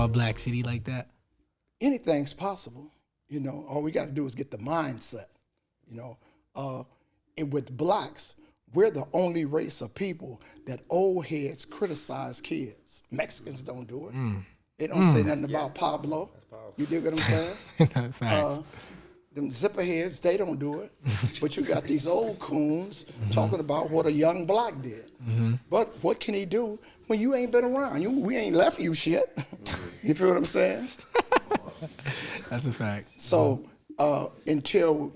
all-black city like that? Anything's possible. All we got to do is get the mindset. And with blacks, we're the only race of people that old heads criticize kids. Mexicans don't do it. They don't say nothing about Pablo. You dig what I'm saying? Facts. Them zipper heads, they don't do it. But you got these old coons talking about what a young black did. But what can he do when you ain't been around? We ain't left you shit. You feel what I'm saying? That's a fact. So until,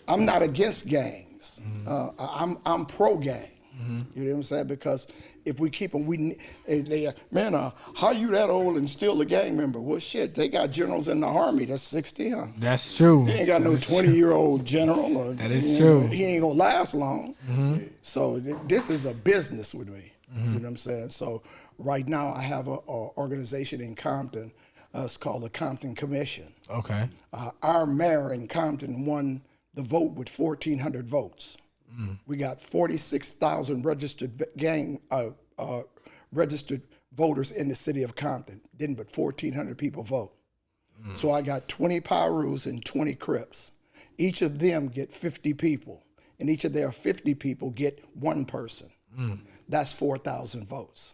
I'm not against gangs. I'm pro-gang. You know what I'm saying? Because if we keep them, how you that old and still a gang member? Well, shit, they got generals in the army that's 60, huh? That's true. He ain't got no 20-year-old general. That is true. He ain't gonna last long. So this is a business with me. You know what I'm saying? So right now I have a organization in Compton. It's called the Compton Commission. Okay. Our mayor in Compton won the vote with 1,400 votes. We got 46,000 registered registered voters in the city of Compton. Didn't but 1,400 people vote. So I got 20 Pirus and 20 Crips. Each of them get 50 people, and each of their 50 people get one person. That's 4,000 votes.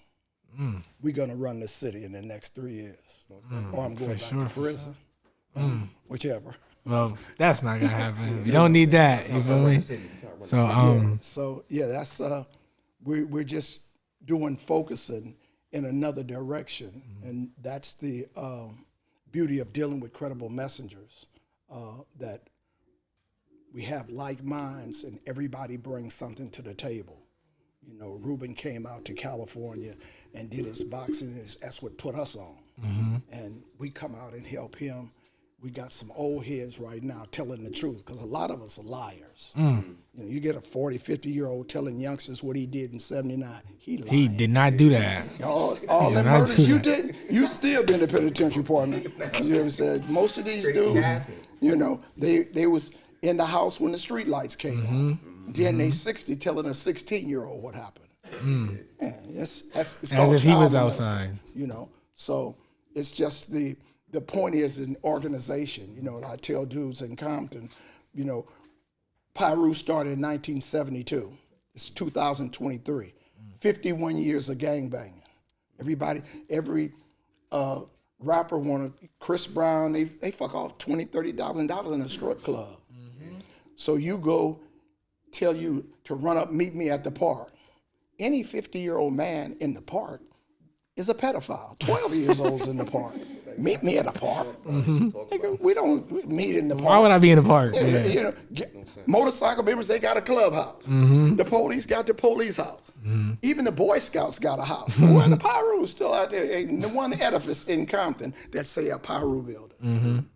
We're gonna run the city in the next 3 years, or I'm going back to prison, whichever. Well, that's not gonna happen. You don't need that. You feel me? So that's we're just doing focusing in another direction, and that's the beauty of dealing with credible messengers. That we have like minds, and everybody brings something to the table. Ruben came out to California and did his boxing. That's what put us on, and we come out and help him. We got some old heads right now telling the truth, because a lot of us are liars. You get a 40, 50-year-old telling youngsters what he did in 79. He did not do that. All the murders you did, you still been in the penitentiary, partner. You know what I'm saying? Most of these dudes, they was in the house when the street lights came on. Then they 60 telling a 16-year-old what happened. Man, it's as if he was outside. So it's just the point is an organization. I tell dudes in Compton, Piru started in 1972. It's 2023. 51 years of gangbanging. Every rapper wanted, Chris Brown, they fuck off $20,000, $30,000 in a strip club. So you go tell you to run up, meet me at the park. Any 50-year-old man in the park is a pedophile. 12 years old's in the park. Meet me at a park. Nigga, we don't meet in the park. Why would I be in the park? Motorcycle members, they got a clubhouse. The police got the police house. Even the Boy Scouts got a house. Well, the Piru's still out there. Ain't the one edifice in Compton that say a Piru building.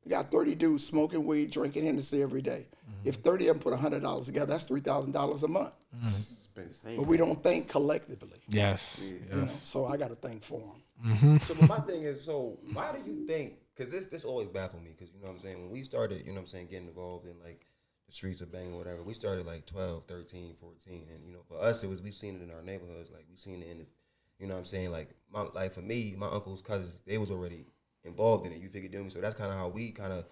We got 30 dudes smoking weed, drinking Hennessy every day. If 30 of them put $100 together, that's $3,000 a month. But we don't think collectively. Yes. So I got to think for them. So but my thing is, why do you think, because this always baffled me, because when we started, getting involved in like the streets of banging or whatever, we started like 12, 13, 14, and for us we've seen it in our neighborhoods, like we've seen it in the, like for me, my uncles, cousins, they was already involved in it, you figure me, so that's kind of how we kind of,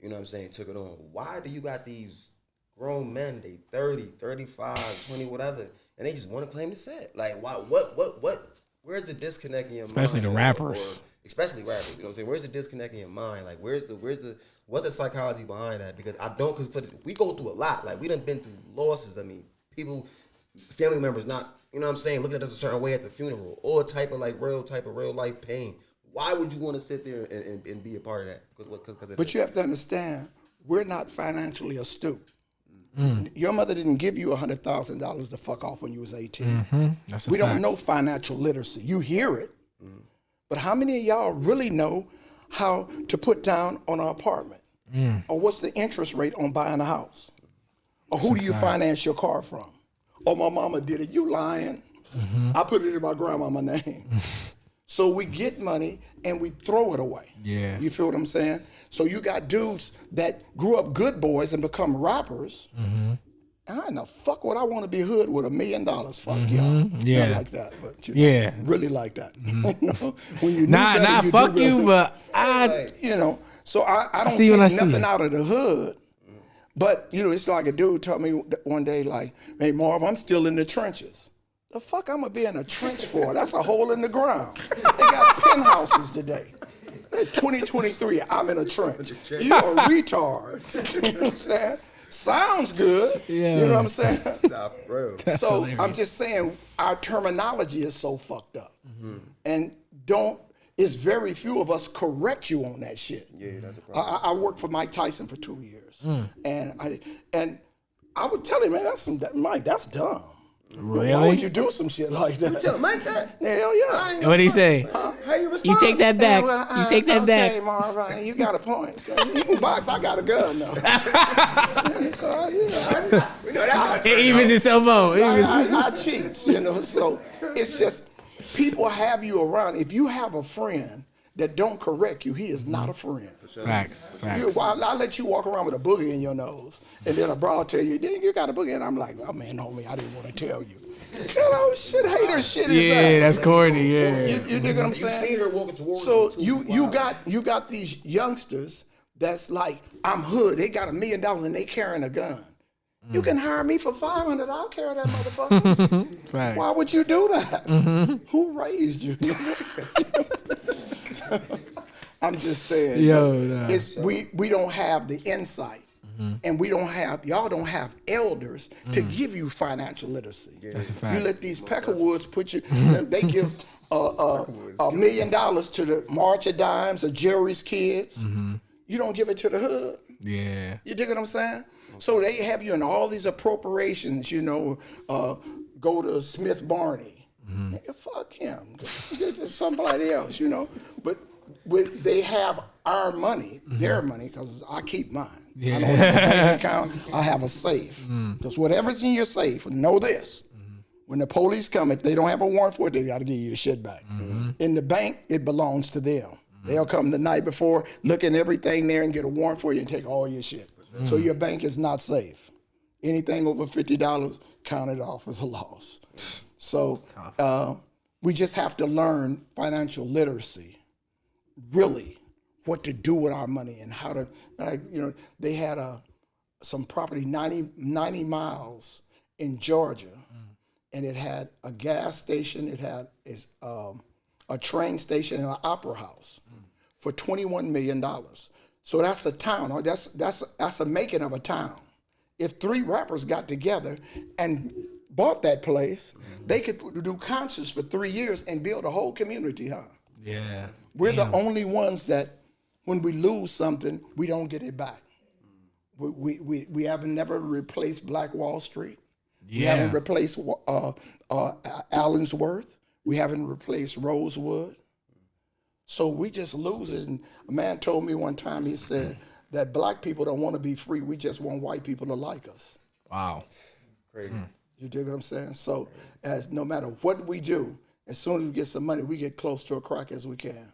took it on. Why do you got these grown men, they 30, 35, 20, whatever, and they just want to claim the set? Like, why, what? Where's the disconnect in your mind? Especially the rappers. Especially rappers, Where's the disconnect in your mind? Like, what's the psychology behind that? Because we go through a lot. Like, we done been through losses. I mean, people, family members not, looking at us a certain way at the funeral, or real life pain. Why would you want to sit there and be a part of that? But you have to understand, we're not financially astute. Your mother didn't give you $100,000 to fuck off when you was 18. We don't know financial literacy. You hear it, but how many of y'all really know how to put down on an apartment? Or what's the interest rate on buying a house? Or who do you finance your car from? Oh, my mama did it. You lying. I put it in my grandmama's name. So we get money and we throw it away. Yeah. You feel what I'm saying? So you got dudes that grew up good boys and become rappers, How in the fuck would I want to be hood with $1 million? Fuck y'all. Yeah. Not like that, but you know, Yeah. really like that. You know, when you need Nah, better, you fuck do you, better. but I. You know, so I don't see when I take see nothing it. out of the hood. But you know, it's like a dude told me one day, like, "Hey Marv, I'm still in the trenches." The fuck I'm gonna be in a trench for? That's a hole in the ground. They got penthouses today. 2023, I'm in a trench. You a retard. You know what I'm saying? Sounds good. Yeah. You know what I'm saying? Nah, for real. So hilarious. I'm just saying our terminology is so fucked up. And it's very few of us correct you on that shit. Yeah, that's a problem. I worked for Mike Tyson for 2 years. And I would tell him, man, Mike, that's dumb. Really? Why would you do some shit like that? Tell Mike that. Hell yeah. What did he say? How you respond? You take that back. Yeah, well, You take that okay, back. Marv, you got a point. You can box, I got a gun now. So, you know, We know that's It evens itself out. I cheat, you know. So it's just people have you around. If you have a friend that don't correct you, he is not a friend. Facts. I'll let you walk around with a boogie in your nose, and then a broad tell you, "You got a boogie," and I'm like, "Oh man, homie, I didn't want to tell you." You know, shit, hater shit is that. Yeah, that's corny. Yeah. You dig what I'm You saying? seen her walking towards So you. Too. you Wow. got these youngsters that's like, I'm hood. They got $1 million and they carrying a gun. You can hire me for $500. I'll carry that motherfucker. Facts. Why would you do that? Who raised you? I'm just saying. Yo, nah. It's we don't have the insight. And y'all don't have elders to give you financial literacy. That's a fact. You let these Peckerwoods put you, they give $1 million to the March of Dimes or Jerry's kids. You don't give it to the hood. Yeah. You dig what I'm saying? So they have you in all these appropriations, you know, go to Smith Barney. Nigga, fuck him. Get to somebody else, you know. But they have our money, their money, because I keep mine. Yeah. I don't have a bank account, I have a safe. Because whatever's in your safe, know this. When the police come, if they don't have a warrant for it, they got to give you your shit back. In the bank, it belongs to them. They'll come the night before, look at everything there and get a warrant for you and take all your shit. So your bank is not safe. Anything over $50, count it off as a loss. So we just have to learn financial literacy, really, what to do with our money and how to, you know, they had some property 90 miles in Georgia, and it had a gas station, it had a train station and an opera house for $21 million. So that's a town. That's a making of a town. If 3 rappers got together and bought that place, they could do concerts for 3 years and build a whole community, huh? Yeah. We're the only ones that, when we lose something, we don't get it back. We haven't never replaced Black Wall Street. We haven't replaced Allensworth. We haven't replaced Rosewood. So we just lose it. And a man told me one time, he said that black people don't want to be free. We just want white people to like us. Wow. Crazy. You dig what I'm saying? So as no matter what we do, as soon as we get some money, we get close to a crack as we can.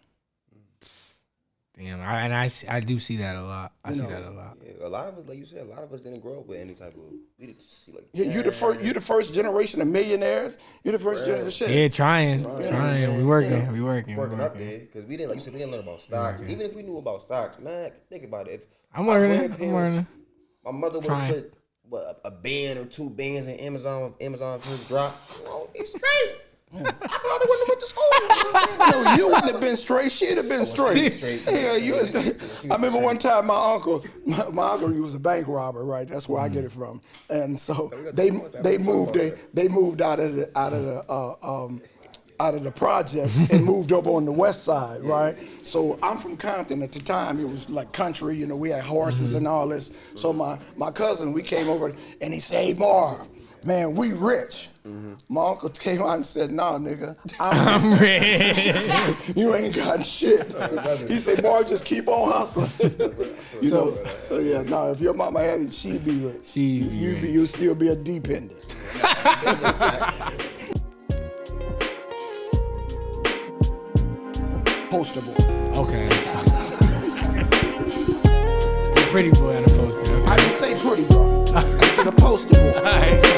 Damn, I do see that a lot. I see that a lot. Yeah, a lot of us, like you said, a lot of us didn't grow up with any type of. We didn't see like. Yeah, you the first generation of millionaires. You're the first generation. Yeah, trying. We working. We Working up there because we didn't, like you said, we didn't learn about stocks. Even if we knew about stocks, man, think about it. If I'm our learning. grandparents- My mother would Trying. have put a band or 2 bands in Amazon first drop. Oh, it's straight. I probably wouldn't have went to school. No, you wouldn't have been straight. She'd have been straight. Yeah, I remember one time my uncle, he was a bank robber, right? That's where I get it from. And so they moved out of the projects and moved over on the west side, right? So I'm from Compton at the time. It was like country, you know, we had horses and all this. So my cousin, we came over and he said, "Hey, Marv, man, we rich." My uncle came out and said, "Nah, nigga, I'm rich. You ain't got shit." He said, "Marv, just keep on hustling." you know. So yeah, no, if your mama had it, she'd be rich. You'd still be a dependent. Poster boy. Okay. Pretty boy on the poster. Okay. I didn't say pretty boy. I said a poster boy.